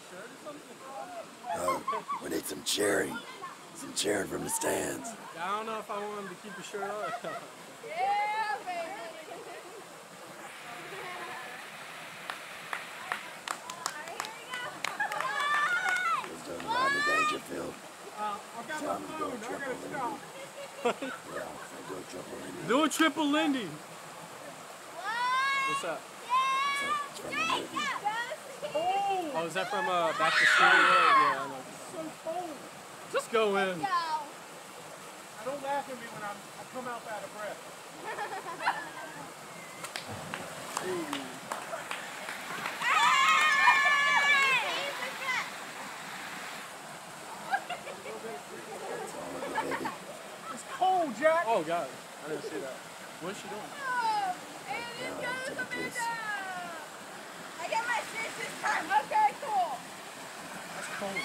shirt or something? We need some cheering. Some cheering from the stands. Yeah, I don't know if I want him to keep his shirt on. Yeah, baby. He's doing the Rodney Dangerfield. I've got my phone. I gotta stop. Yeah, they do a triple Lindy. Do a triple Lindy. What's up? It's from the movie. Oh, is that from Back to School? Yeah, I know. So cold. Just go in. Don't laugh at me when I come out out of breath. It's cold, Jack. Oh, God. I didn't see that. What's she doing? I got my shit this time. Okay, cool. That's cold.